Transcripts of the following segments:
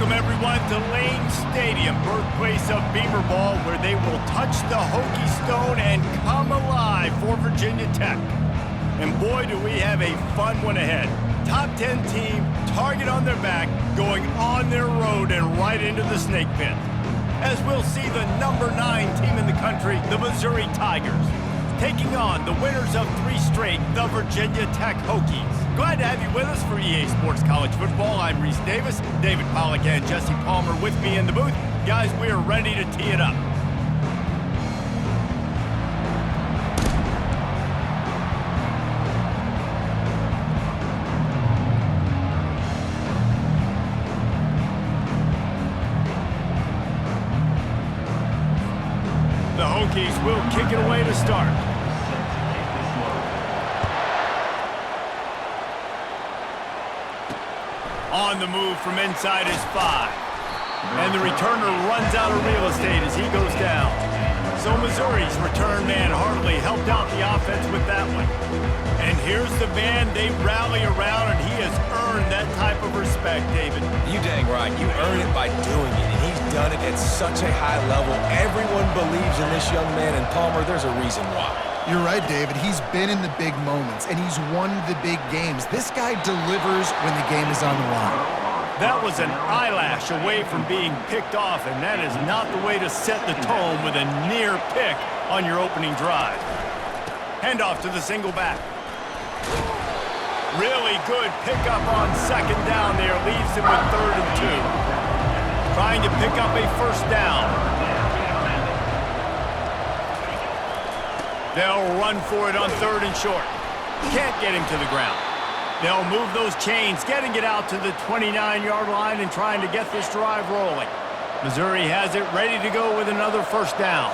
Welcome, everyone, to Lane Stadium, birthplace of Beamer Ball, where they will touch the Hokie Stone and come alive for Virginia Tech. And boy, do we have a fun one ahead. Top 10 team, target on their back, going on their road and right into the snake pit. As we'll see the number 9 team in the country, the Missouri Tigers, taking on the winners of 3 straight, the Virginia Tech Hokies. Glad to have you with us for EA Sports College Football. I'm Reese Davis, David Pollack and Jesse Palmer with me in the booth. Guys, we are ready to tee it up. The Hokies will kick it away to start. On the move from inside his 5. And the returner runs out of real estate as he goes down. So Missouri's return man Hartley helped out the offense with that one. And here's the man they rally around, and he has earned that type of respect, David. You dang right. You earn it by doing it, and he's done it at such a high level. Everyone believes in this young man, and Palmer, there's a reason why. You're right, David. He's been in the big moments, and he's won the big games. This guy delivers when the game is on the line. That was an eyelash away from being picked off, and that is not the way to set the tone with a near pick on your opening drive. Handoff to the single back. Really good pickup on second down there. Leaves him with 3rd and 2. Trying to pick up a first down. They'll run for it on 3rd and short. Can't get him to the ground. They'll move those chains, getting it out to the 29-yard line and trying to get this drive rolling. Missouri has it ready to go with another first down.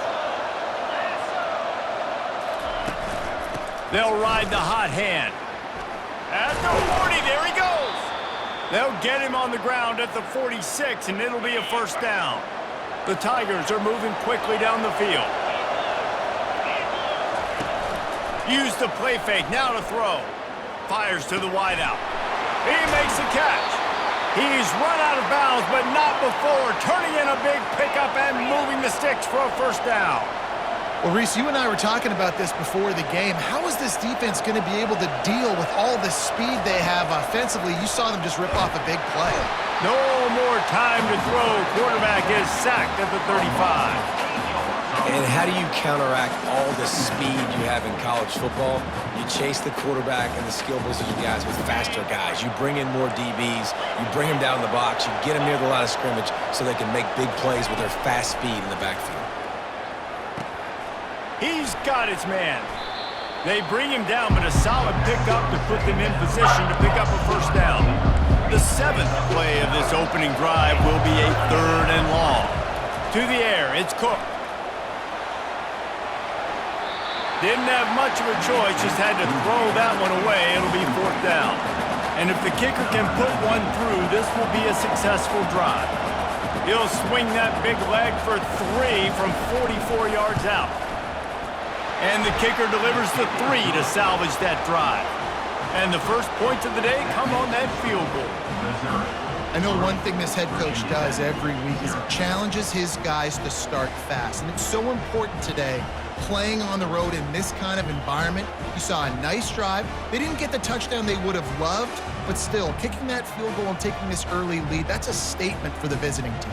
They'll ride the hot hand. At the 40, there he goes. They'll get him on the ground at the 46, and it'll be a first down. The Tigers are moving quickly down the field. Use the play fake, now to throw. Fires to the wideout. He makes a catch. He's run out of bounds, but not before turning in a big pickup and moving the sticks for a first down. Well, Reese, you and I were talking about this before the game. How is this defense going to be able to deal with all the speed they have offensively? You saw them just rip off a big play. No more time to throw. Quarterback is sacked at the 35. And how do you counteract all the speed you have in college football? You chase the quarterback and the skill position guys with faster guys. You bring in more DBs. You bring them down the box. You get them near the line of scrimmage so they can make big plays with their fast speed in the backfield. He's got his man. They bring him down, but a solid pickup to put them in position to pick up a first down. The 7th play of this opening drive will be a 3rd and long. To the air, it's Cook. Didn't have much of a choice, just had to throw that one away. It'll be 4th down. And if the kicker can put one through, this will be a successful drive. He'll swing that big leg for 3 from 44 yards out. And the kicker delivers the 3 to salvage that drive. And the first points of the day come on that field goal. I know one thing this head coach does every week is he challenges his guys to start fast. And it's so important today, playing on the road in this kind of environment. You saw a nice drive. They didn't get the touchdown they would have loved, but still, kicking that field goal and taking this early lead, that's a statement for the visiting team.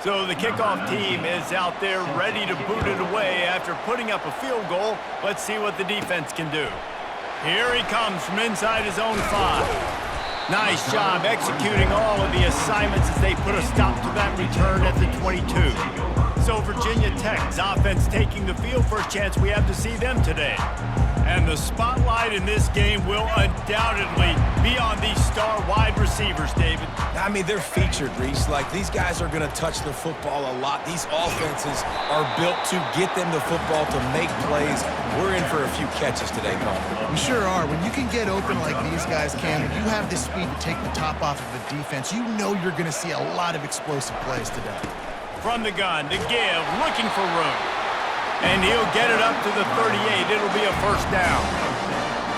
So the kickoff team is out there ready to boot it away after putting up a field goal. Let's see what the defense can do. Here he comes from inside his own 5. Nice job executing all of the assignments as they put a stop to that return at the 22. So Virginia Tech's offense taking the field. First chance we have to see them today. And the spotlight in this game will undoubtedly be on these star wide receivers, David. I mean, they're featured, Reese. Like, these guys are going to touch the football a lot. These offenses are built to get them the football, to make plays. We're in for a few catches today, Palmer. We sure are. When you can get open like these guys can, and you have the speed to take the top off of the defense, you know you're going to see a lot of explosive plays today. From the gun to give, looking for room. And he'll get it up to the 38. It'll be a first down.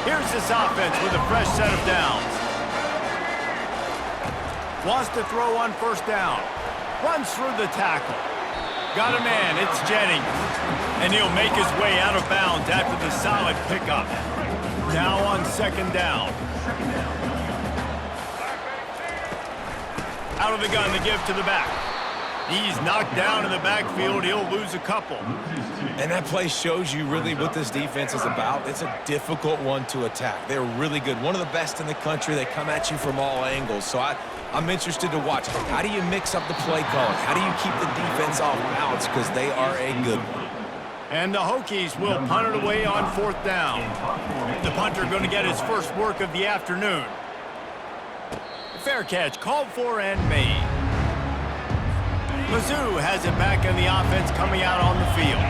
Here's this offense with a fresh set of downs. Wants to throw on first down. Runs through the tackle. Got a man. It's Jennings. And he'll make his way out of bounds after the solid pickup. Now on second down. Out of the gun to give to the back. He's knocked down in the backfield. He'll lose a couple. And that play shows you really what this defense is about. It's a difficult one to attack. They're really good. One of the best in the country. They come at you from all angles. So I'm interested to watch. How do you mix up the play calling? How do you keep the defense off balance? Because they are a good one. And the Hokies will punt it away on fourth down. The punter going to get his first work of the afternoon. Fair catch called for and made. Mizzou has it back in the offense coming out on the field.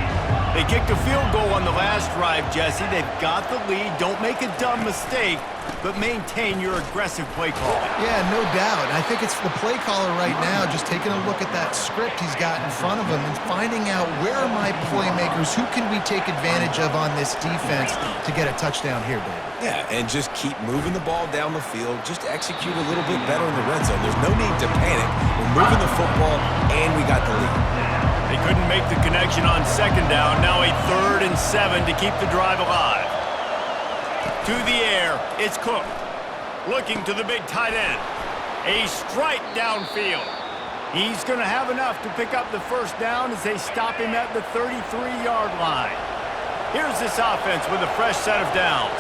They kicked a field goal on the last drive, Jesse. They've got the lead. Don't make a dumb mistake, but maintain your aggressive play call. Yeah, no doubt. I think it's the play caller right now just taking a look at that script he's got in front of him and finding out where are my playmakers, who can we take advantage of on this defense to get a touchdown here, David. Yeah, and just keep moving the ball down the field. Just execute a little bit better in the red zone. There's no need to panic. We're moving the football, and we got the lead. They couldn't make the connection on second down. Now a 3rd and 7 to keep the drive alive. To the air, it's Cook. Looking to the big tight end. A strike downfield. He's going to have enough to pick up the first down as they stop him at the 33-yard line. Here's this offense with a fresh set of downs.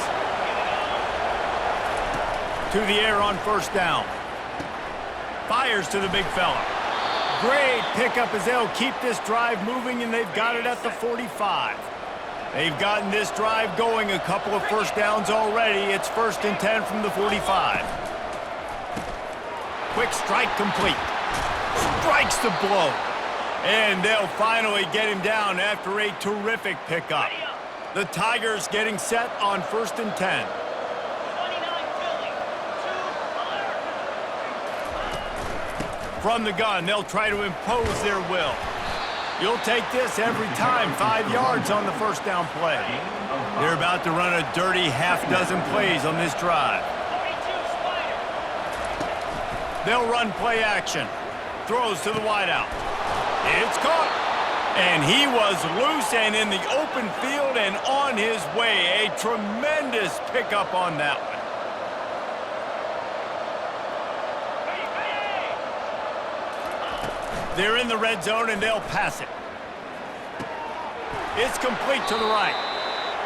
To the air on first down. Fires to the big fella. Great pickup as they'll keep this drive moving, and they've got it at the 45. They've gotten this drive going, a couple of first downs already. It's 1st and 10 from the 45. Quick strike complete. Strikes the blow. And they'll finally get him down after a terrific pickup. The Tigers getting set on 1st and 10. From the gun, they'll try to impose their will. You'll take this every time. 5 yards on the first down play. They're about to run a dirty half-dozen plays on this drive. They'll run play action. Throws to the wideout. It's caught. And he was loose and in the open field and on his way. A tremendous pickup on that one. They're in the red zone, and they'll pass it. It's complete to the right.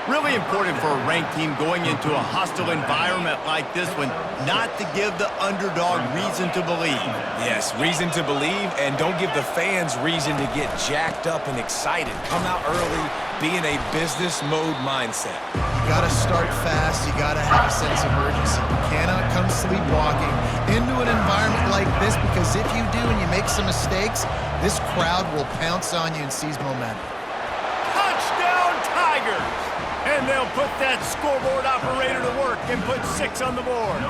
Really important for a ranked team going into a hostile environment like this one, not to give the underdog reason to believe. Yes, reason to believe, and don't give the fans reason to get jacked up and excited. Come out early, be in a business mode mindset. You got to start fast. You got to have a sense of urgency. You cannot come sleepwalking into an environment like this, because if you do and you make some mistakes, this crowd will pounce on you and seize momentum. Touchdown, Tigers! And they'll put that scoreboard operator to work and put 6 on the board.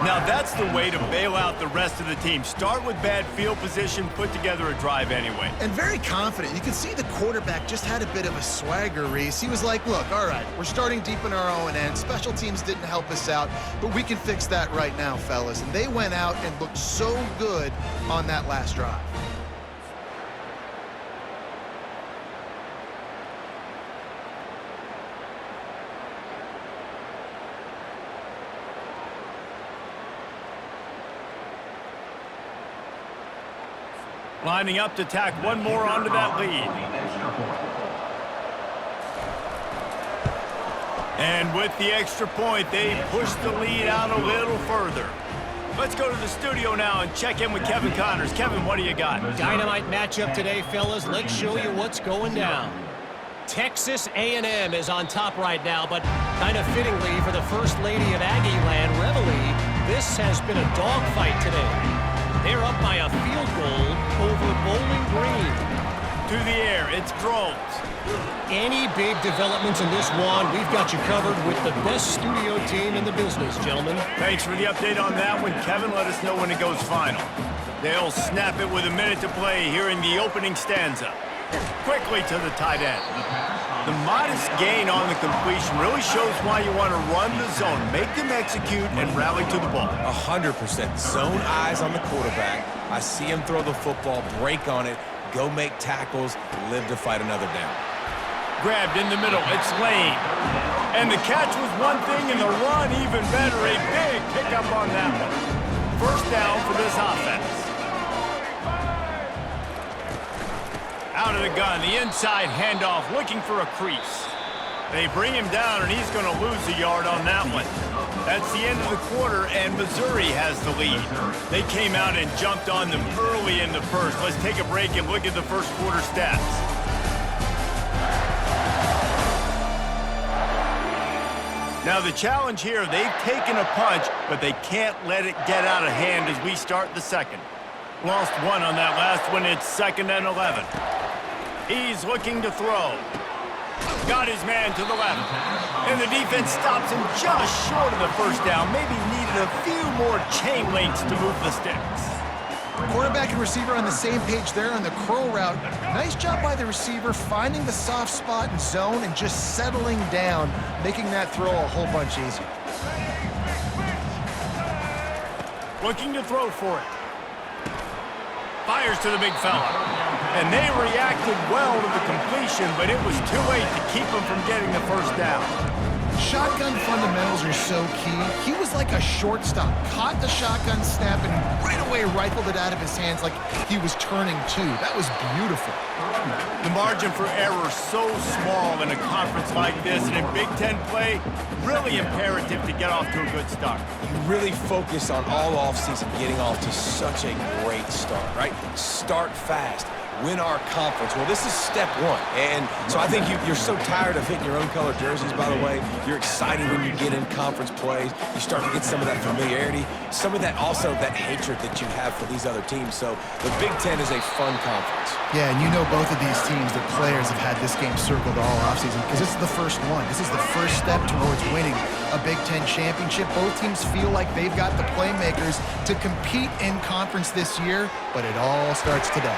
Now that's the way to bail out the rest of the team. Start with bad field position, put together a drive anyway. And very confident. You can see the quarterback just had a bit of a swagger, Reese. He was like, look, all right, we're starting deep in our own end. Special teams didn't help us out, but we can fix that right now, fellas. And they went out and looked so good on that last drive. Lining up to tack one more onto that lead. And with the extra point, they push the lead out a little further. Let's go to the studio now and check in with Kevin Connors. Kevin, what do you got? Dynamite matchup today, fellas. Let's show you what's going down. Texas A&M is on top right now, but kind of fittingly for the First Lady of Aggie Land, Reveille, this has been a dogfight today. They're up by a field goal over Bowling Green. To the air, it's Drones. Any big developments in this one, we've got you covered with the best studio team in the business, gentlemen. Thanks for the update on that one, Kevin. Let us know when it goes final. They'll snap it with a minute to play here in the opening stanza. Quickly to the tight end. The modest gain on the completion really shows why you want to run the zone, make them execute, and rally to the ball. 100%. Zone eyes on the quarterback. I see him throw the football, break on it, go make tackles, live to fight another down. Grabbed in the middle. It's Lane. And the catch was one thing, and the run even better. A big pickup on that one. First down for this offense. Out of the gun, the inside handoff, looking for a crease. They bring him down, and he's going to lose a yard on that one. That's the end of the quarter, and Missouri has the lead. They came out and jumped on them early in the first. Let's take a break and look at the first quarter stats. Now the challenge here, they've taken a punch, but they can't let it get out of hand as we start the second. Lost one on that last one. It's 2nd and 11. He's looking to throw. Got his man to the left. And the defense stops him just short of the first down. Maybe needed a few more chain links to move the sticks. Quarterback and receiver on the same page there on the curl route. Nice job by the receiver finding the soft spot in zone and just settling down, making that throw a whole bunch easier. Looking to throw for it. Fires to the big fella. And they reacted well to the completion, but it was too late to keep him from getting the first down. Shotgun fundamentals are so key. He was like a shortstop. Caught the shotgun snap and right away rifled it out of his hands like he was turning two. That was beautiful. The margin for error so small in a conference like this, and in Big Ten play, really imperative to get off to a good start. You really focus on all offseason getting off to such a great start, right? Start fast. Win our conference. Well, this is step one. And so I think you're so tired of hitting your own color jerseys, by the way. You're excited when you get in conference plays. You start to get some of that familiarity, some of that also that hatred that you have for these other teams. So the Big Ten is a fun conference. Yeah, and you know both of these teams, the players have had this game circled all offseason because this is the first one. This is the first step towards winning a Big Ten championship. Both teams feel like they've got the playmakers to compete in conference this year, but it all starts today.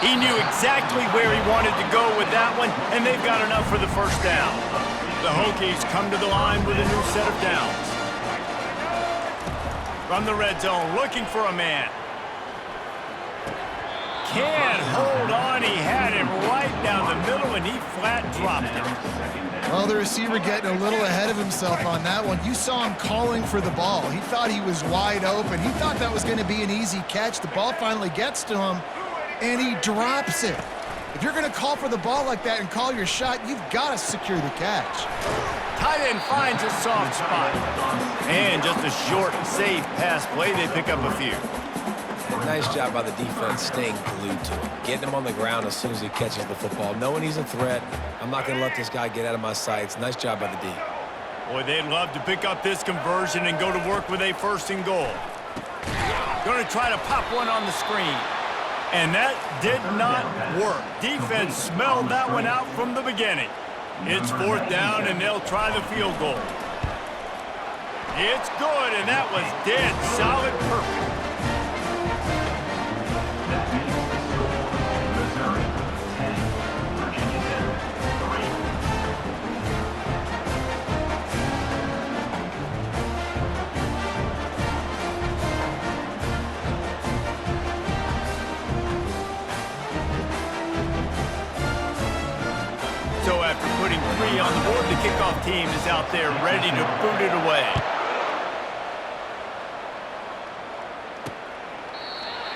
He knew exactly where he wanted to go with that one, and they've got enough for the first down. The Hokies come to the line with a new set of downs. From the red zone, looking for a man. Can't hold on. He had him right down the middle, and he flat dropped it. Well, the receiver getting a little ahead of himself on that one. You saw him calling for the ball. He thought he was wide open. He thought that was going to be an easy catch. The ball finally gets to him, and he drops it. If you're going to call for the ball like that and call your shot, you've got to secure the catch. Tight end finds a soft spot. And just a short, safe pass play. They pick up a few. Nice job by the defense staying glued to him. Getting him on the ground as soon as he catches the football. Knowing he's a threat, I'm not going to let this guy get out of my sights. Nice job by the D. Boy, they'd love to pick up this conversion and go to work with a 1st and goal. Going to try to pop one on the screen. And that did not work. Defense smelled that one out from the beginning. It's 4th down, and they'll try the field goal. It's good, and that was dead solid perfect. So after putting 3 on the board, the kickoff team is out there ready to boot it away.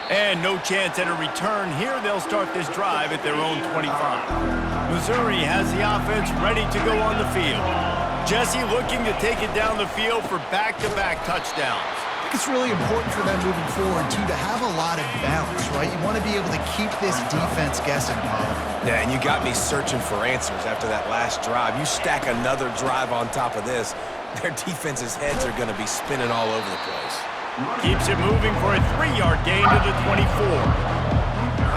And no chance at a return here. They'll start this drive at their own 25. Missouri has the offense ready to go on the field. Jesse looking to take it down the field for back-to-back touchdowns. I think it's really important for them moving forward, too, to have a lot of balance, right? You want to be able to keep this defense guessing, Paul. Yeah, and you got me searching for answers after that last drive. You stack another drive on top of this, their defense's heads are going to be spinning all over the place. Keeps it moving for a 3-yard gain to the 24.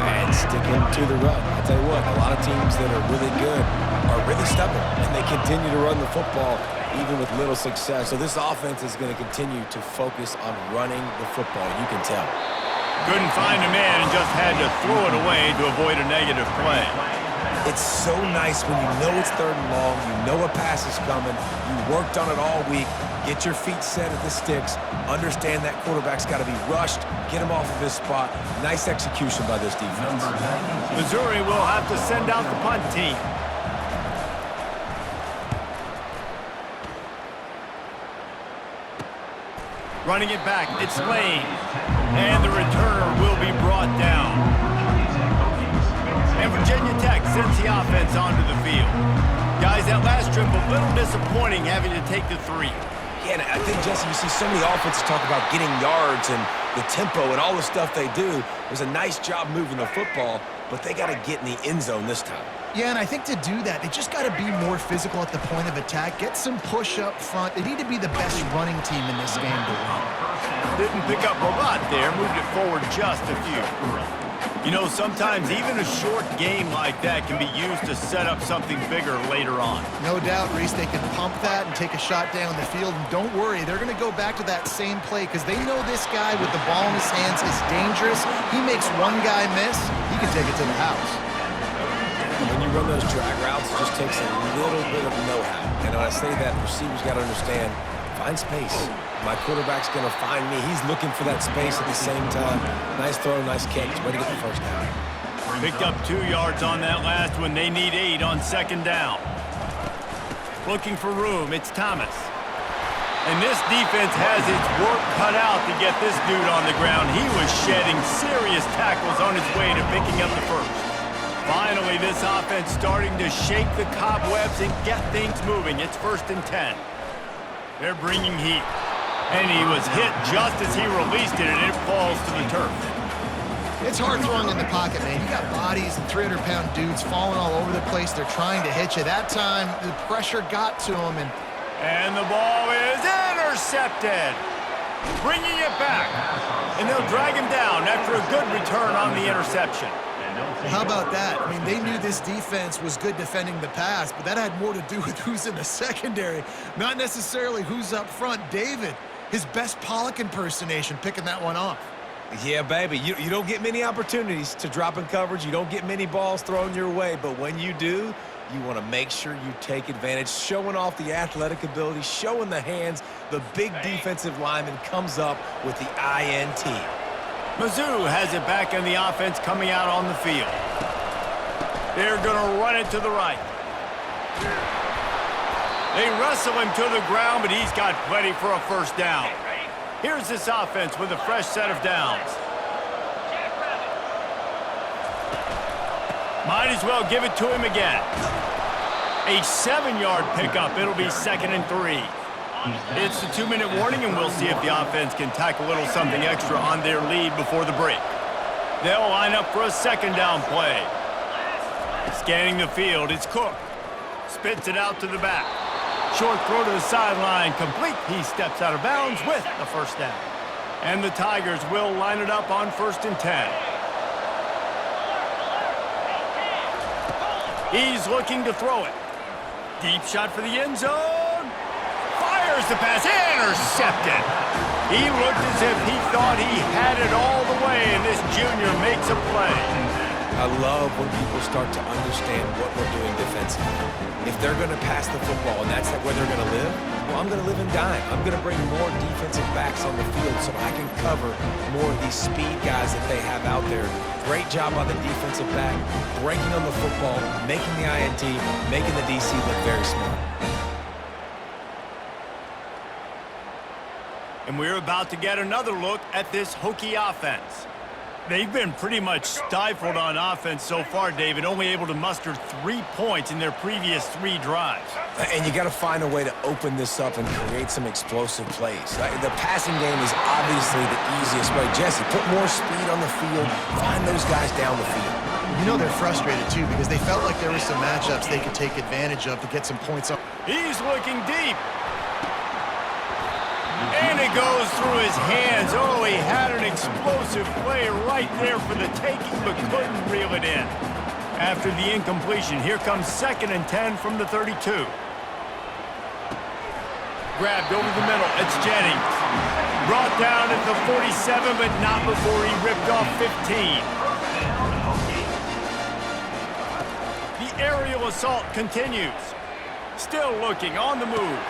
And sticking to the run. I'll tell you what, a lot of teams that are really good are really stubborn, and they continue to run the football even with little success. So this offense is going to continue to focus on running the football. You can tell. Couldn't find a man and just had to throw it away to avoid a negative play. It's so nice when you know it's 3rd and long, you know a pass is coming, you worked on it all week, get your feet set at the sticks, understand that quarterback's got to be rushed, get him off of his spot. Nice execution by this defense. Missouri will have to send out the punt team. Running it back, it's Lane. And the returner will be brought down. And Virginia Tech sends the offense onto the field. Guys, that last trip a little disappointing having to take the 3. Yeah, and I think, Jesse, you see so many offenses talk about getting yards and the tempo and all the stuff they do. It was a nice job moving the football, but they got to get in the end zone this time. Yeah, and I think to do that, they just got to be more physical at the point of attack, get some push up front. They need to be the best running team in this game to win. Didn't pick up a lot there, moved it forward just a few. You know, sometimes even a short game like that can be used to set up something bigger later on. No doubt, Reese, they can pump that and take a shot down the field. And don't worry, they're going to go back to that same play because they know this guy with the ball in his hands is dangerous. He makes one guy miss, he can take it to the house. When you run those drag routes, it just takes a little bit of know-how. And when I say that, receivers got to understand, find space. My quarterback's going to find me. He's looking for that space at the same time. Nice throw, nice catch. Way to get the first down. Picked up 2 yards on that last one. They need 8 on 2nd down. Looking for room. It's Thomas. And this defense has its work cut out to get this dude on the ground. He was shedding serious tackles on his way to picking up the first. Finally, this offense starting to shake the cobwebs and get things moving. It's 1st and 10. They're bringing heat. And he was hit just as he released it, and it falls to the turf. It's hard throwing in the pocket, man. You got bodies and 300-pound dudes falling all over the place. They're trying to hit you. That time, the pressure got to him. And the ball is intercepted. Bringing it back. And they'll drag him down after a good return on the interception. How about that? I mean, they knew this defense was good defending the pass, but that had more to do with who's in the secondary, not necessarily who's up front. David, his best Pollock impersonation, picking that one off. Yeah, baby, you don't get many opportunities to drop in coverage. You don't get many balls thrown your way, but when you do, you want to make sure you take advantage, showing off the athletic ability, showing the hands. The big defensive lineman comes up with the INT. Mizzou has it back in the offense coming out on the field. They're going to run it to the right. They wrestle him to the ground, but he's got plenty for a first down. Here's this offense with a fresh set of downs. Might as well give it to him again. A 7-yard pickup. It'll be 2nd and 3. It's the 2-minute warning, and we'll see if the offense can tack a little something extra on their lead before the break. They'll line up for a 2nd down play. Scanning the field, it's Cook. Spits it out to the back. Short throw to the sideline, complete. He steps out of bounds with the first down. And the Tigers will line it up on 1st and 10. He's looking to throw it. Deep shot for the end zone. Fires the pass, intercepted. He looked as if he thought he had it all the way, and this junior makes a play. I love when people start to understand what we're doing defensively. If they're going to pass the football and that's where they're going to live, well, I'm going to live and dime. I'm going to bring more defensive backs on the field so I can cover more of these speed guys that they have out there. Great job by the defensive back, breaking on the football, making the INT, making the DC look very smart. And we're about to get another look at this Hokie offense. They've been pretty much stifled on offense so far, David, only able to muster 3 points in their previous 3 drives. And you got to find a way to open this up and create some explosive plays. The passing game is obviously the easiest way. Jesse, put more speed on the field, find those guys down the field. You know they're frustrated, too, because they felt like there were some matchups they could take advantage of to get some points on. He's looking deep. And it goes through his hands. Oh, he had an explosive play right there for the taking, but couldn't reel it in. After the incompletion, here comes 2nd and 10 from the 32. Grabbed over the middle. It's Jennings. Brought down at the 47, but not before he ripped off 15. The aerial assault continues. Still looking, on the move.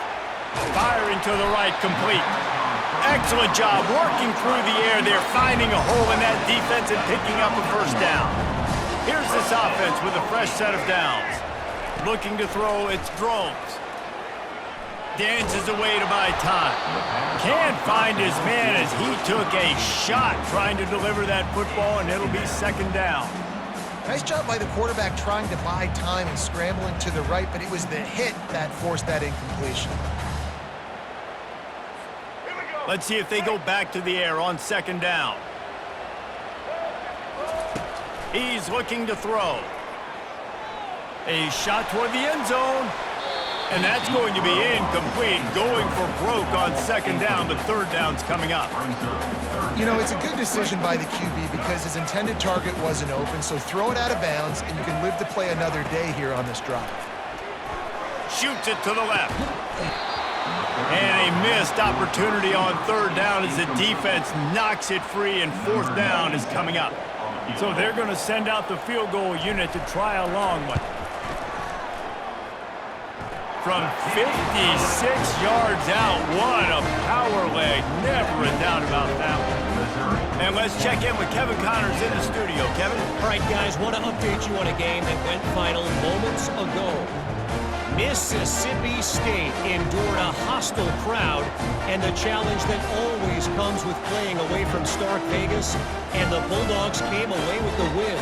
Firing to the right, complete. Excellent job working through the air there, finding a hole in that defense and picking up a first down. Here's this offense with a fresh set of downs. Looking to throw, it's drones. Dances away to buy time. Can't find his man as he took a shot trying to deliver that football, and it'll be second down. Nice job by the quarterback trying to buy time and scrambling to the right, but it was the hit that forced that incompletion. Let's see if they go back to the air on second down. He's looking to throw. A shot toward the end zone. And that's going to be incomplete, going for broke on second down, but third down's coming up. You know, it's a good decision by the QB because his intended target wasn't open, so throw it out of bounds, and you can live to play another day here on this drive. Shoots it to the left. And a missed opportunity on third down as the defense knocks it free, and fourth down is coming up. So they're going to send out the field goal unit to try a long one. From 56 yards out, what a power leg. Never a doubt about that one. And let's check in with Kevin Connors in the studio. Kevin? All right, guys, want to update you on a game that went final moments ago. Mississippi State endured a hostile crowd and the challenge that always comes with playing away from Stark Vegas, and the Bulldogs came away with the win.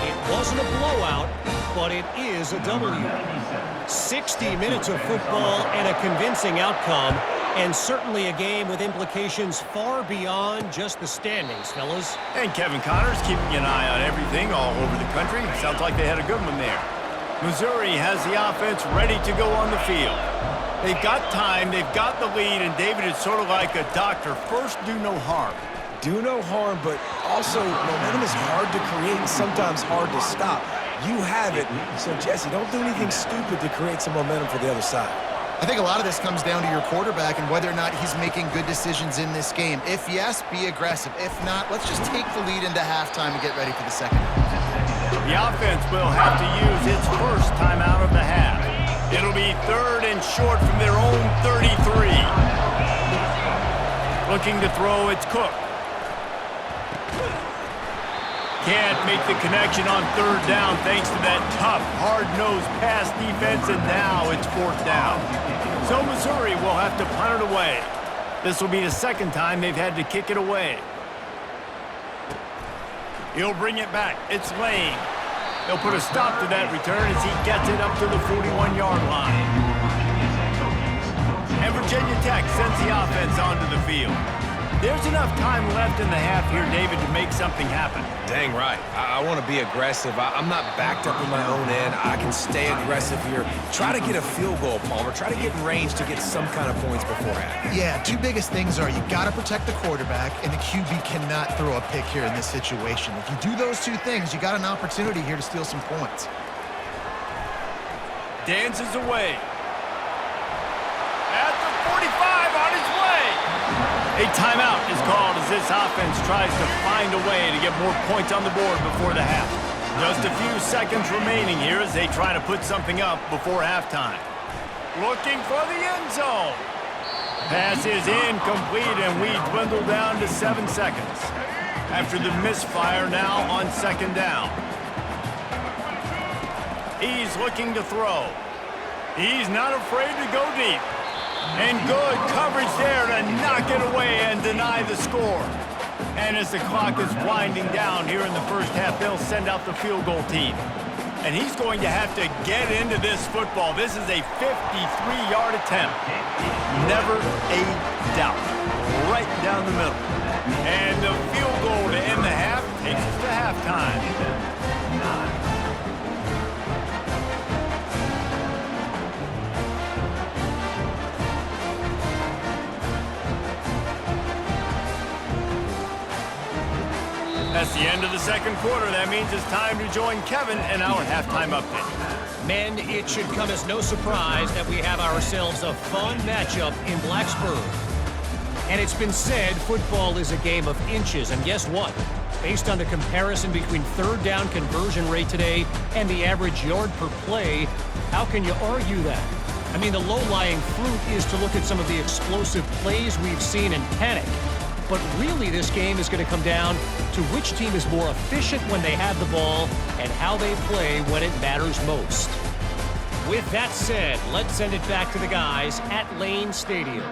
It wasn't a blowout, but it is a W. 60 minutes of football and a convincing outcome, and certainly a game with implications far beyond just the standings, fellas. And Kevin Connors keeping an eye on everything all over the country. Sounds like they had a good one there. Missouri has the offense ready to go on the field. They've got time, they've got the lead, and David is sort of like a doctor. First, do no harm. Do no harm, but also momentum is hard to create and sometimes hard to stop. You have it, so Jesse, don't do anything stupid to create some momentum for the other side. I think a lot of this comes down to your quarterback and whether or not he's making good decisions in this game. If yes, be aggressive. If not, let's just take the lead into halftime and get ready for the second half. The offense will have to use its first timeout of the half. It'll be third and short from their own 33. Looking to throw, it's Cook. Can't make the connection on third down thanks to that tough, hard-nosed pass defense, and now it's fourth down. So Missouri will have to punt it away. This will be the second time they've had to kick it away. He'll bring it back. It's Lane. They'll put a stop to that return as he gets it up to the 41-yard line. And Virginia Tech sends the offense onto the field. There's enough time left in the half here, David, to make something happen. Dang right. I want to be aggressive. I'm not backed up in my own end. I can stay aggressive here. Try to get a field goal, Palmer. Try to get in range to get some kind of points beforehand. Yeah, two biggest things are you got to protect the quarterback, and the QB cannot throw a pick here in this situation. If you do those two things, you got an opportunity here to steal some points. Dances away. At the 45, on his way. A timeout is called as this offense tries to find a way to get more points on the board before the half. Just a few seconds remaining here as they try to put something up before halftime. Looking for the end zone. Pass is incomplete, and we dwindle down to 7 seconds. After the misfire now on second down. He's looking to throw. He's not afraid to go deep. And good coverage there to knock it away and deny the score. And as the clock is winding down here in the first half, they'll send out the field goal team. And he's going to have to get into this football. This is a 53-yard attempt. Never a doubt. Right down the middle. And the field goal to end the half takes us to halftime. That's the end of the second quarter. That means it's time to join Kevin in our halftime update. Men, it should come as no surprise that we have ourselves a fun matchup in Blacksburg. And it's been said football is a game of inches, and guess what? Based on the comparison between third down conversion rate today and the average yard per play, how can you argue that? I mean, the low-lying fruit is to look at some of the explosive plays we've seen and panic. But really, this game is going to come down to which team is more efficient when they have the ball and how they play when it matters most. With that said, let's send it back to the guys at Lane Stadium.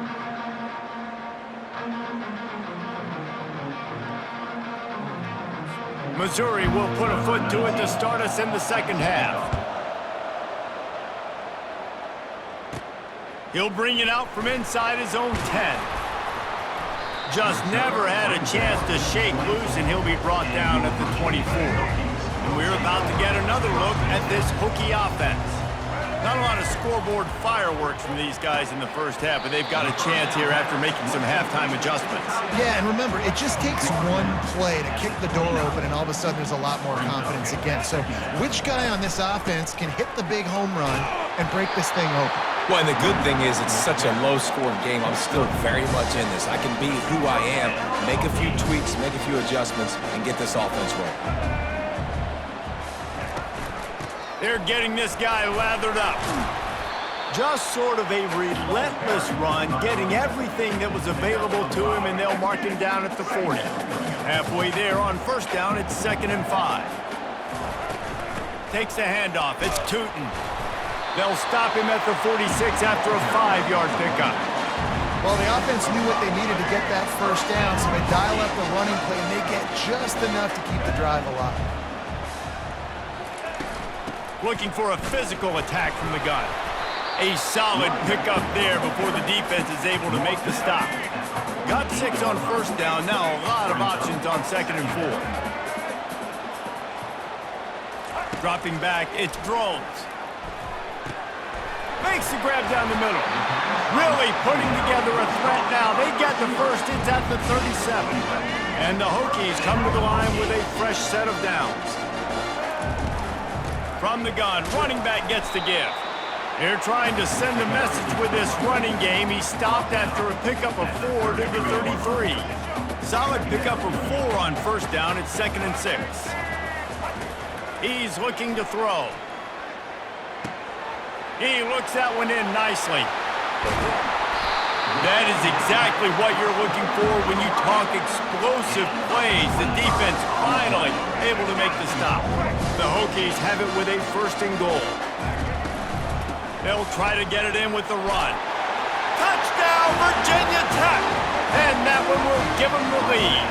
Missouri will put a foot to it to start us in the second half. He'll bring it out from inside his own 10. Just never had a chance to shake loose, and he'll be brought down at the 24. And we're about to get another look at this Hokie offense. Not a lot of scoreboard fireworks from these guys in the first half, but they've got a chance here after making some halftime adjustments. Yeah, and remember, it just takes one play to kick the door open, and all of a sudden there's a lot more confidence again. So which guy on this offense can hit the big home run and break this thing open? Well, and the good thing is it's such a low-scoring game. I'm still very much in this. I can be who I am, make a few tweaks, make a few adjustments, and get this offense rolling. They're getting this guy lathered up. Just sort of a relentless run, getting everything that was available to him, and they'll mark him down at the 40. Halfway there on first down, it's 2nd and 5. Takes the handoff. It's Tootin. They'll stop him at the 46 after a 5-yard pickup. Well, the offense knew what they needed to get that first down, so they dial up the running play, and they get just enough to keep the drive alive. Looking for a physical attack from the gun. A solid pickup there before the defense is able to make the stop. Got 6 on first down. Now a lot of options on 2nd and 4. Dropping back, it's Drones. Makes the grab down the middle. Really putting together a threat now. They get the first. It's at the 37. And the Hokies come to the line with a fresh set of downs. From the gun, running back gets the give. They're trying to send a message with this running game. He stopped after a pickup of 4 to the 33. Solid pickup of 4 on first down. It's 2nd and 6. He's looking to throw. He looks that one in nicely. That is exactly what you're looking for when you talk explosive plays. The defense finally able to make the stop. The Hokies have it with a 1st and goal. They'll try to get it in with the run. Touchdown, Virginia Tech! And that one will give them the lead.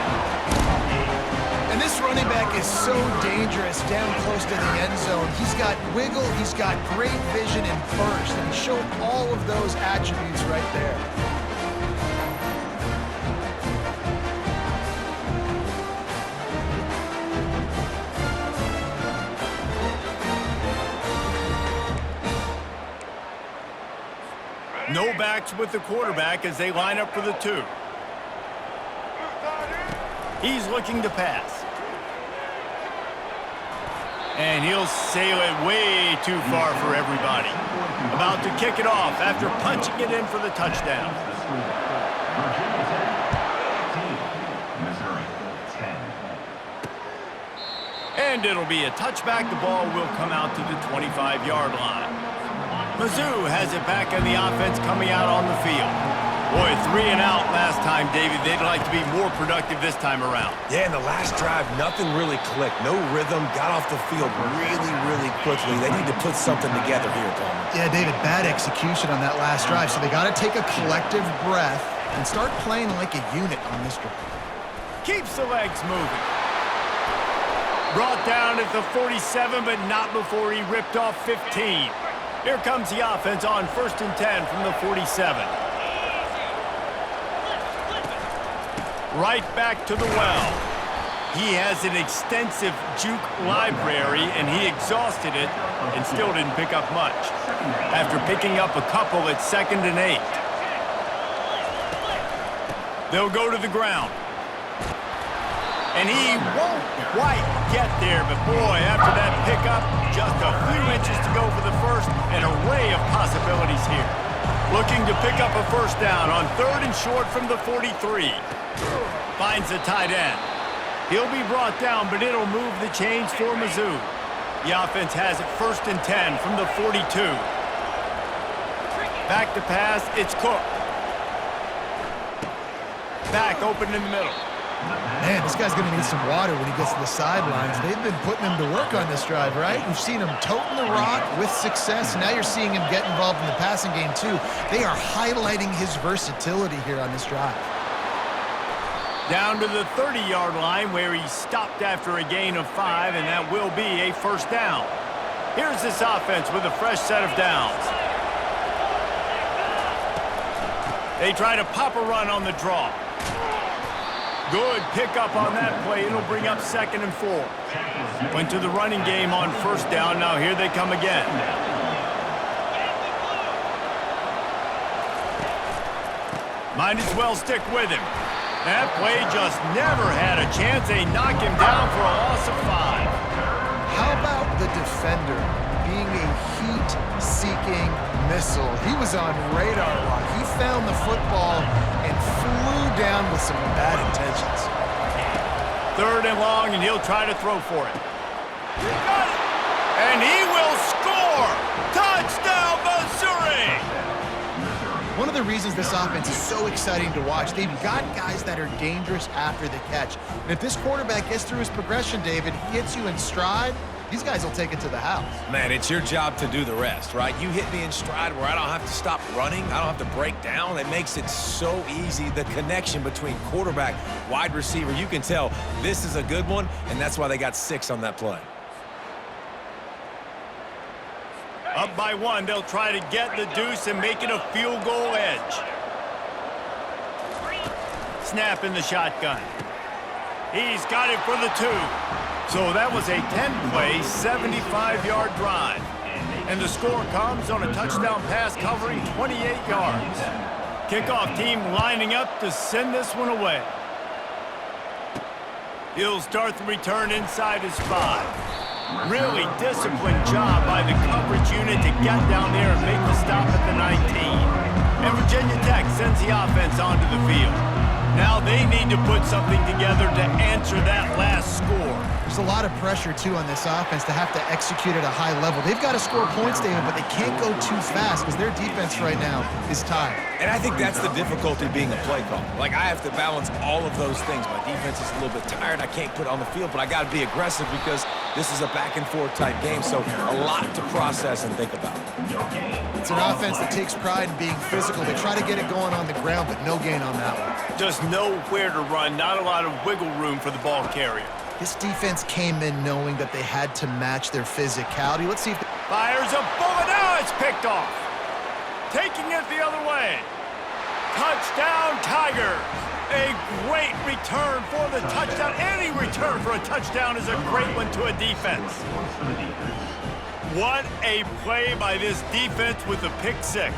And this running back is so dangerous down close to the end zone. He's got wiggle, he's got great vision and burst, and he showed all of those attributes right there. No backs with the quarterback as they line up for the 2. He's looking to pass. And he'll sail it way too far for everybody. About to kick it off after punching it in for the touchdown. And it'll be a touchback. The ball will come out to the 25-yard line. Mizzou has it back in the offense coming out on the field. Boy, 3 and out last time, David. They'd like to be more productive this time around. Yeah, in the last drive, nothing really clicked. No rhythm, got off the field really quickly. They need to put something together here, Palmer. Yeah, David, bad execution on that last drive, so they got to take a collective breath and start playing like a unit on this drive. Keeps the legs moving. Brought down at the 47, but not before he ripped off 15. Here comes the offense on 1st and 10 from the 47. Right back to the well. He has an extensive juke library, and he exhausted it and still didn't pick up much. After picking up a couple, it's 2nd and 8. They'll go to the ground. And he won't quite get there, but boy, after that pickup, just a few inches to go for the first, an array of possibilities here. Looking to pick up a first down on 3rd and short from the 43. Finds the tight end. He'll be brought down, but it'll move the chains for Mizzou. The offense has it 1st and 10 from the 42. Back to pass, it's Cook. Back open in the middle. Man, this guy's going to need some water when he gets to the sidelines. They've been putting him to work on this drive, right? We've seen him toting the rock with success. Now you're seeing him get involved in the passing game, too. They are highlighting his versatility here on this drive. Down to the 30-yard line where he stopped after a gain of 5, and that will be a first down. Here's this offense with a fresh set of downs. They try to pop a run on the draw. Good pickup on that play. It'll bring up 2nd and 4. Went to the running game on first down. Now here they come again. Might as well stick with him. That play just never had a chance. They knock him down for a loss of 5. How about the defender being a heat-seeking missile? He was on radar lock. He found the football and flew down with some bad intentions. 3rd and long, and he'll try to throw for it. Got it! And he will score! Touchdown, Missouri! One of the reasons this offense is so exciting to watch, they've got guys that are dangerous after the catch. And if this quarterback gets through his progression, David, he hits you in stride, these guys will take it to the house. Man, it's your job to do the rest, right? You hit me in stride where I don't have to stop running. I don't have to break down. It makes it so easy. The connection between quarterback, wide receiver, you can tell this is a good one, and that's why they got 6 on that play. Up by 1, they'll try to get the deuce and make it a field goal edge. Snap in the shotgun. He's got it for the 2. So that was a 10-play, 75-yard drive. And the score comes on a touchdown pass covering 28 yards. Kickoff team lining up to send this one away. He'll start the return inside his 5. Really disciplined job by the coverage unit to get down there and make the stop at the 19. And Virginia Tech sends the offense onto the field. Now they need to put something together to answer that last score. There's a lot of pressure, too, on this offense to have to execute at a high level. They've got to score points, David, but they can't go too fast because their defense right now is tired. And I think that's the difficulty being a play caller. Like, I have to balance all of those things. My defense is a little bit tired. I can't put it on the field, but I got to be aggressive because this is a back-and-forth type game, so a lot to process and think about. It's an offense that takes pride in being physical. They try to get it going on the ground, but no gain on that one. Just nowhere to run, not a lot of wiggle room for the ball carrier. This defense came in knowing that they had to match their physicality. Let's see if... Fires a bullet. Now it's picked off. Taking it the other way. Touchdown, Tigers. A great return for the touchdown. Any return for a touchdown is a great one to a defense. What a play by this defense with the pick 6.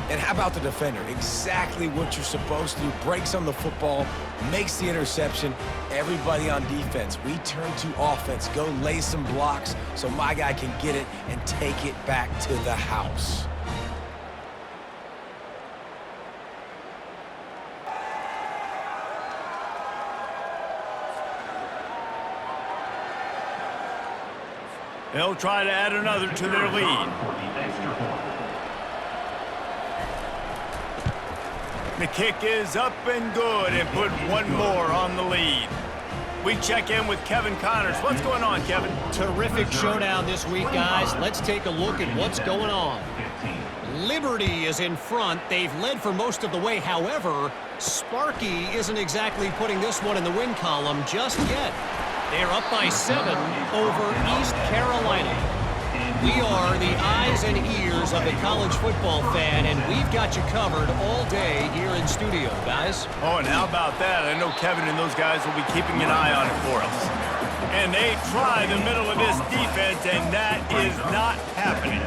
And how about the defender? Exactly what you're supposed to do. Breaks on the football, makes the interception. Everybody on defense, we turn to offense. Go lay some blocks so my guy can get it and take it back to the house. They'll try to add another to their lead. The kick is up and good and put one more on the lead. We check in with Kevin Connors. What's going on, Kevin? Terrific showdown this week, guys. Let's take a look at what's going on. Liberty is in front. They've led for most of the way. However, Sparky isn't exactly putting this one in the win column just yet. They're up by 7 over East Carolina. We are the eyes and ears of the college football fan, and we've got you covered all day here in studio, guys. Oh, and how about that? I know Kevin and those guys will be keeping an eye on it for us. And they try the middle of this defense, and that is not happening.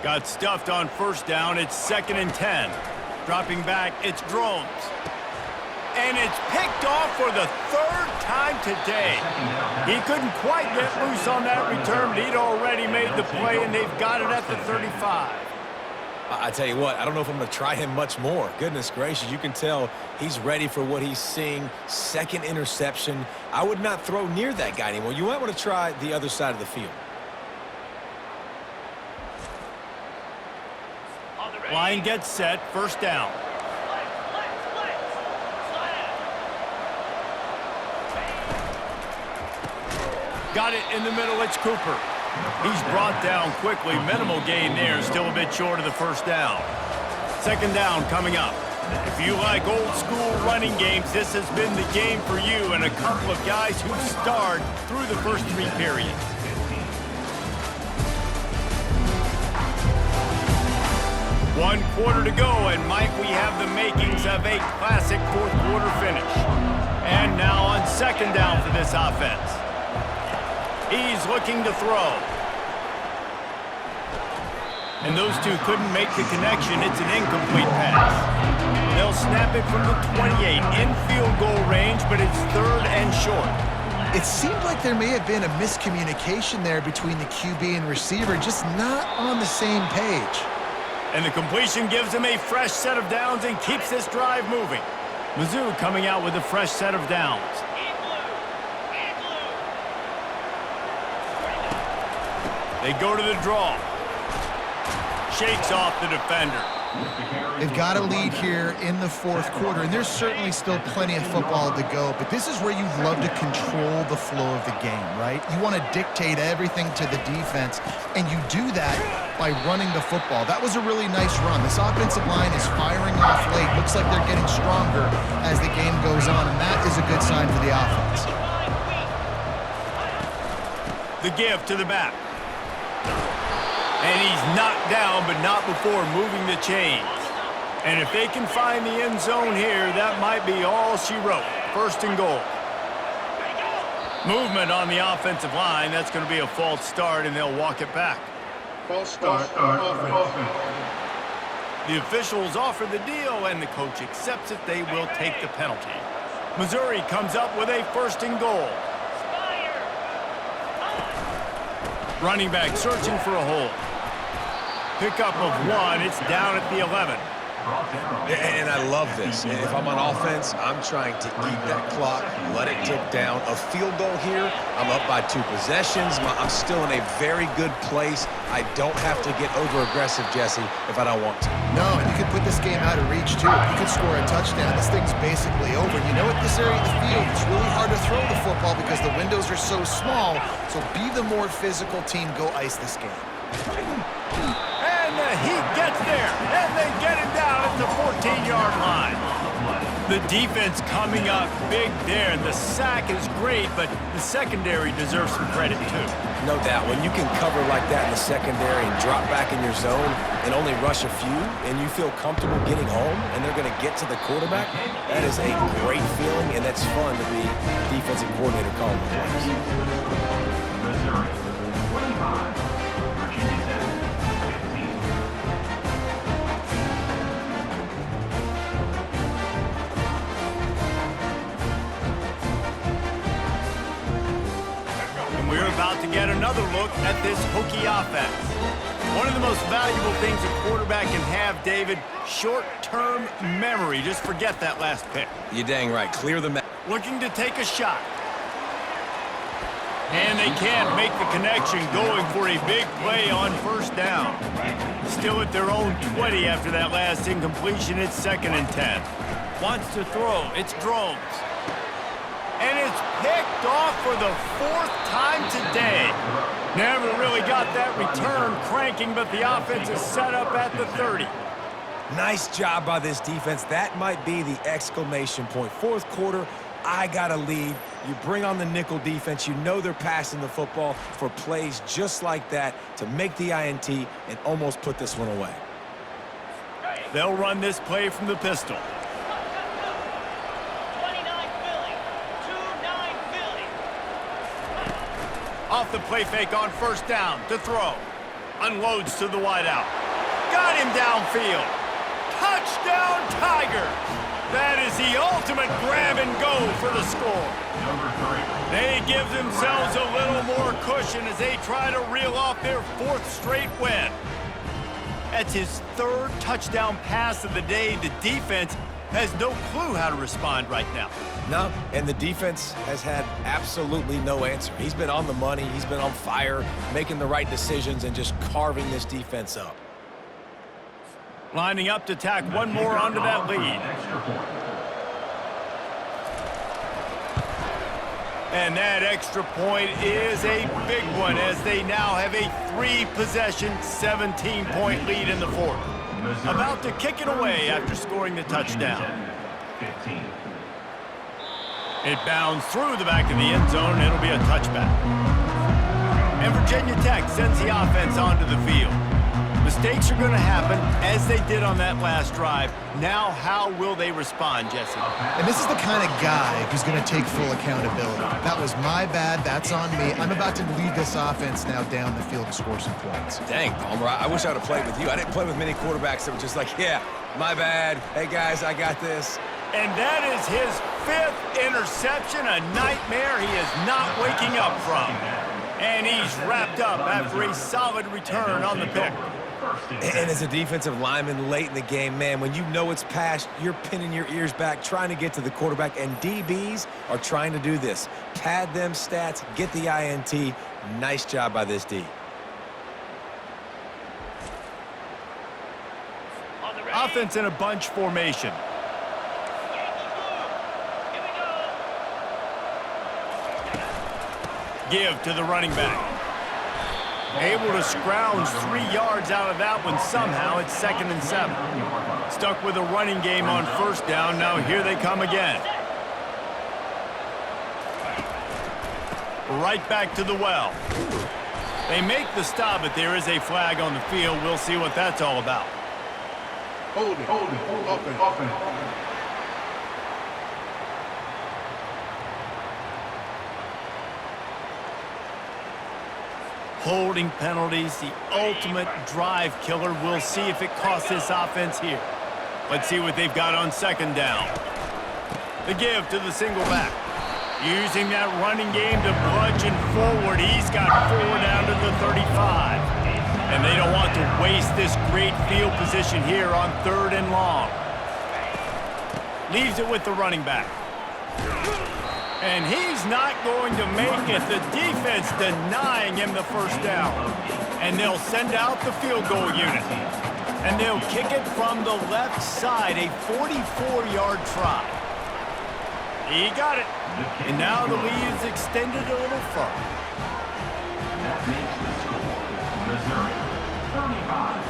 Got stuffed on first down. It's 2nd and 10. Dropping back, it's Drones. And it's picked off for the 3rd time today. He couldn't quite get loose on that return, but he'd already made the play, and they've got it at the 35. I tell you what, I don't know if I'm going to try him much more. Goodness gracious, you can tell he's ready for what he's seeing. Second interception. I would not throw near that guy anymore. You might want to try the other side of the field. Line gets set, first down. Got it in the middle, it's Cooper. He's brought down quickly. Minimal gain there, still a bit short of the first down. Second down coming up. If you like old school running games, this has been the game for you and a couple of guys who've starred through the first three periods. One quarter to go, and might we have the makings of a classic fourth quarter finish. And now on second down for this offense. He's looking to throw. And those two couldn't make the connection. It's an incomplete pass. They'll snap it from the 28 in field goal range, but it's third and short. It seemed like there may have been a miscommunication there between the QB and receiver, just not on the same page. And the completion gives him a fresh set of downs and keeps this drive moving. Mizzou coming out with a fresh set of downs. They go to the draw. Shakes off the defender. They've got a lead here in the fourth quarter, and there's certainly still plenty of football to go, but this is where you'd love to control the flow of the game, right? You want to dictate everything to the defense, and you do that by running the football. That was a really nice run. This offensive line is firing off late. Looks like they're getting stronger as the game goes on, and that is a good sign for the offense. The give to the back. And he's knocked down, but not before moving the chains. And if they can find the end zone here, that might be all she wrote. First and goal. Movement on the offensive line. That's going to be a false start, and they'll walk it back. False start. The officials offer the deal, and the coach accepts it. They will take the penalty. Missouri comes up with a first and goal. Running back searching for a hole. Pickup of one. It's down at the 11. And I love this. If I'm on offense, I'm trying to eat that clock, let it tick down. A field goal here, I'm up by 2 possessions. I'm still in a very good place. I don't have to get over-aggressive, Jesse, if I don't want to. No, and you could put this game out of reach, too. You could score a touchdown. This thing's basically over. You know, at this area of the field, it's really hard to throw the football because the windows are so small. So be the more physical team. Go ice this game. And the heat gets there, and they get him down at the 14-yard line. The defense coming up big there. The sack is great, but the secondary deserves some credit, too. No doubt. When you can cover like that in the secondary and drop back in your zone and only rush a few, and you feel comfortable getting home, and they're going to get to the quarterback, that is a great feeling, and that's fun to be defensive coordinator calling the plays. Missouri, 25. Virginia Tech, 15. And we're about to get another look at this Hokie offense. One of the most valuable things a quarterback can have, David, short-term memory. Just forget that last pick. You're dang right. Clear the map. Looking to take a shot. And they can't make the connection, going for a big play on first down. Still at their own 20 after that last incompletion. It's 2nd and 10. Wants to throw. It's Drones. And it's picked off for the 4th time today. Never really got that return cranking, but the offense is set up at the 30. Nice job by this defense. That might be the exclamation point. Fourth quarter, I got a lead. You bring on the nickel defense. You know they're passing the football for plays just like that to make the INT and almost put this one away. They'll run this play from the pistol. 29 Philly. 2-9 Philly. Off the play fake on first down to throw. Unloads to the wideout. Got him downfield. Touchdown Tigers! That is the ultimate grab and go for the score. They give themselves a little more cushion as they try to reel off their 4th straight win. That's his third touchdown pass of the day. The defense has no clue how to respond right now. No, and the defense has had absolutely no answer. He's been on the money. He's been on fire, making the right decisions and just carving this defense up. Lining up to tack one more onto that lead. And that extra point is a big one as they now have a 3-possession, 17-point lead in the fourth. About to kick it away after scoring the touchdown. 15. It bounds through the back of the end zone, and it'll be a touchback. And Virginia Tech sends the offense onto the field. Mistakes are going to happen, as they did on that last drive. Now, how will they respond, Jesse? And this is the kind of guy who's going to take full accountability. That was my bad. That's on me. I'm about to lead this offense now down the field and score some points. Dang, Palmer, I wish I would have played with you. I didn't play with many quarterbacks that were just like, yeah, my bad. Hey, guys, I got this. And that is his 5th interception, a nightmare he is not waking up from. And he's wrapped up after a solid return on the pick. And as a defensive lineman late in the game, man, when you know it's past, you're pinning your ears back, trying to get to the quarterback, and DBs are trying to do this. Pad them stats, get the INT. Nice job by this D. Offense in a bunch formation. Give to the running back. Able to scrounge 3 yards out of that one somehow. It's 2nd and 7. Stuck with a running game on first down. Now here they come again. Right back to the well. They make the stop, but there is a flag on the field. We'll see what that's all about. Hold it. Offense. Holding penalties, the ultimate drive killer. We'll see if it costs this offense here. Let's see what they've got on 2nd down. The give to the single back. Using that running game to bludgeon forward. He's got 4 down to the 35. And they don't want to waste this great field position here on 3rd and long. Leaves it with the running back. And he's not going to make it. The defense denying him the first down. And they'll send out the field goal unit. And they'll kick it from the left side, a 44-yard try. He got it. And now the lead is extended a little further. That makes the score Missouri 35,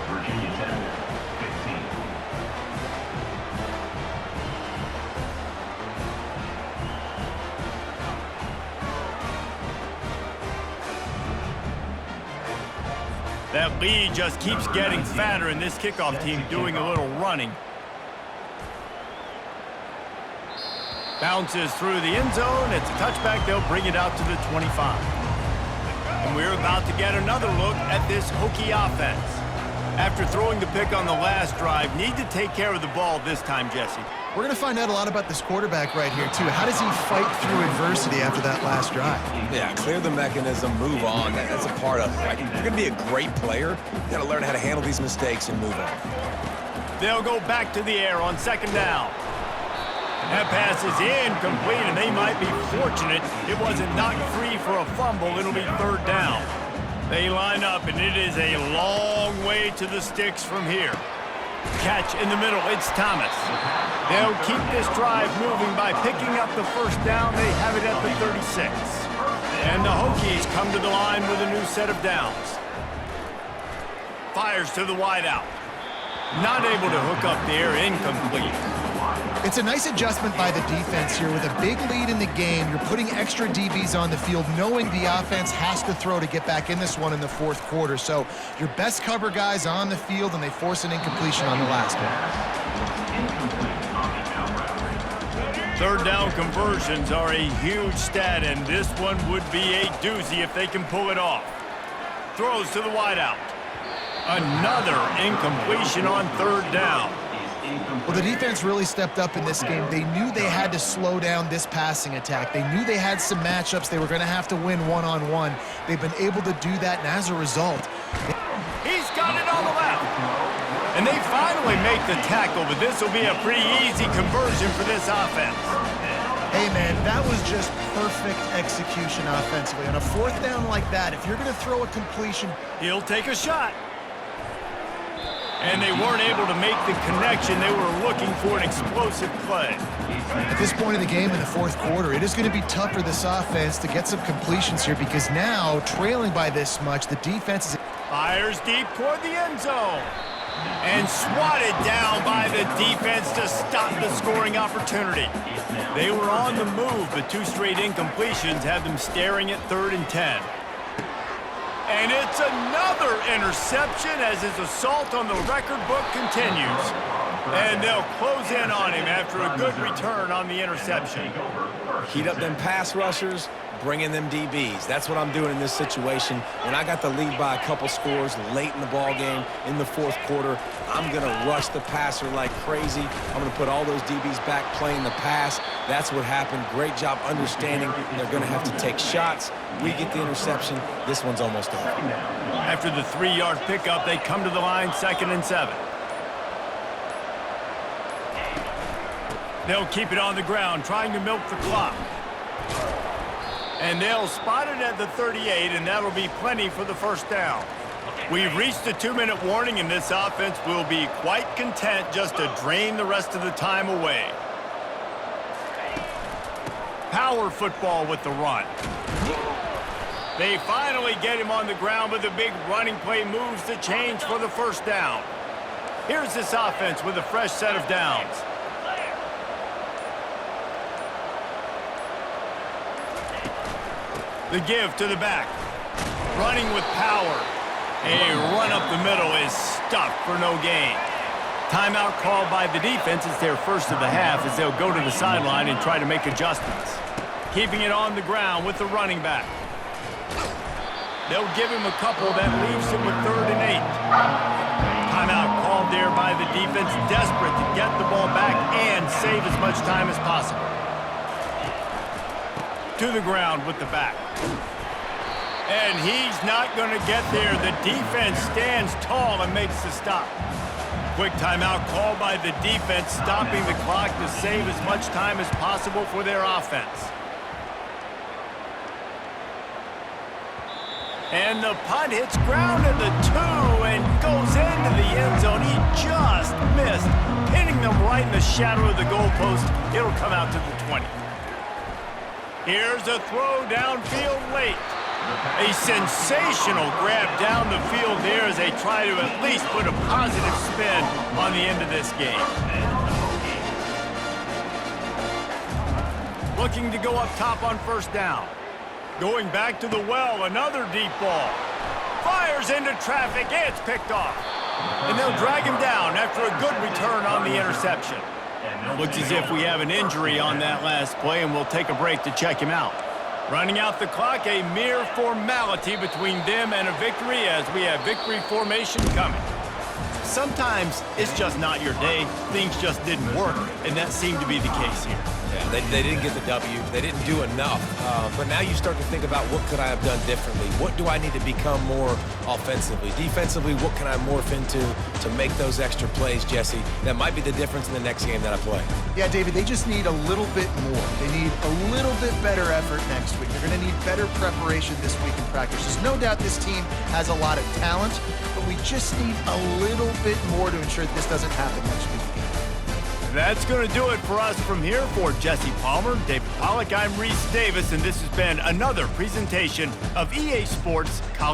Virginia Tech 15. That lead just keeps getting fatter, and this kickoff team doing a little running. Bounces through the end zone. It's a touchback. They'll bring it out to the 25. And we're about to get another look at this Hokie offense. After throwing the pick on the last drive, need to take care of the ball this time, Jesse. We're going to find out a lot about this quarterback right here, too. How does he fight through adversity after that last drive? Yeah, clear the mechanism, move on. That's a part of it, right? If you're going to be a great player, you got to learn how to handle these mistakes and move on. They'll go back to the air on 2nd down. That pass is incomplete, and they might be fortunate it wasn't knocked free for a fumble. It'll be 3rd down. They line up, and it is a long way to the sticks from here. Catch in the middle. It's Thomas. They'll keep this drive moving by picking up the first down. They have it at the 36. And the Hokies come to the line with a new set of downs. Fires to the wideout. Not able to hook up there. Incomplete. It's a nice adjustment by the defense here. With a big lead in the game, you're putting extra DBs on the field, knowing the offense has to throw to get back in this one in the 4th quarter. So your best cover guys on the field, and they force an incompletion on the last one. 3rd down conversions are a huge stat, and this one would be a doozy if they can pull it off. Throws to the wideout. Another incompletion on 3rd down. Well, the defense really stepped up in this game. They knew they had to slow down this passing attack. They knew they had some matchups they were going to have to win one-on-one. They've been able to do that, and as a result, He's got it on the left. And they finally make the tackle, but this will be a pretty easy conversion for this offense. Hey, man, that was just perfect execution offensively. On a fourth down like that, if you're going to throw a completion, He'll take a shot. And they weren't able to make the connection. They were looking for an explosive play. at this point of the game in the fourth quarter, it is going to be tough for this offense to get some completions here because now, trailing by this much, the defense is... Fires deep toward the end zone. And swatted down by the defense to stop the scoring opportunity. They were on the move, but two straight incompletions have them staring at 3rd and 10. And it's another interception as his assault on the record book continues. And they'll close in on him after a good return on the interception. Heat up them pass rushers, bring in them DBs. That's what I'm doing in this situation. When I got the lead by a couple scores late in the ball game, in the fourth quarter, I'm going to rush the passer like crazy. I'm going to put all those DBs back playing the pass. That's what happened. Great job understanding they're going to have to take shots. We get the interception. This one's almost over. After the 3-yard pickup, they come to the line 2nd and 7. They'll keep it on the ground, trying to milk the clock. And they'll spot it at the 38, and that'll be plenty for the first down. We've reached the 2-minute warning, and this offense will be quite content just to drain the rest of the time away. Power football with the run. They finally get him on the ground, but the big running play moves the chains for the first down. Here's this offense with a fresh set of downs. The give to the back. Running with power. A run up the middle is stuffed for no gain. Timeout called by the defense. It's their first of the half as they'll go to the sideline and try to make adjustments. Keeping it on the ground with the running back. They'll give him a couple. That leaves him with 3rd and 8. Timeout called there by the defense, desperate to get the ball back and save as much time as possible. To the ground with the back. And he's not going to get there. The defense stands tall and makes the stop. Quick timeout called by the defense, stopping the clock to save as much time as possible for their offense. And the punt hits ground at the 2 and goes into the end zone. He just missed, pinning them right in the shadow of the goalpost. It'll come out to the 20. Here's a throw downfield late. A sensational grab down the field there as they try to at least put a positive spin on the end of this game. Looking to go up top on first down. Going back to the well, another deep ball. Fires into traffic, it's picked off. And they'll drag him down after a good return on the interception. Looks as if we have an injury on that last play, and we'll take a break to check him out. Running out the clock, a mere formality between them and a victory as we have victory formation coming. Sometimes it's just not your day. Things just didn't work, and that seemed to be the case here. Yeah, they didn't get the W. They didn't do enough. But now you start to think about what could I have done differently? What do I need to become more offensively? Defensively, what can I morph into to make those extra plays, Jesse? That might be the difference in the next game that I play. Yeah, David, they just need a little bit more. They need a little bit better effort next week. They're going to need better preparation this week in practice. There's no doubt this team has a lot of talent, but we just need a little bit more to ensure that this doesn't happen next week again. That's going to do it for us from here. For Jesse Palmer, David Pollack, I'm Reese Davis, and this has been another presentation of EA Sports College.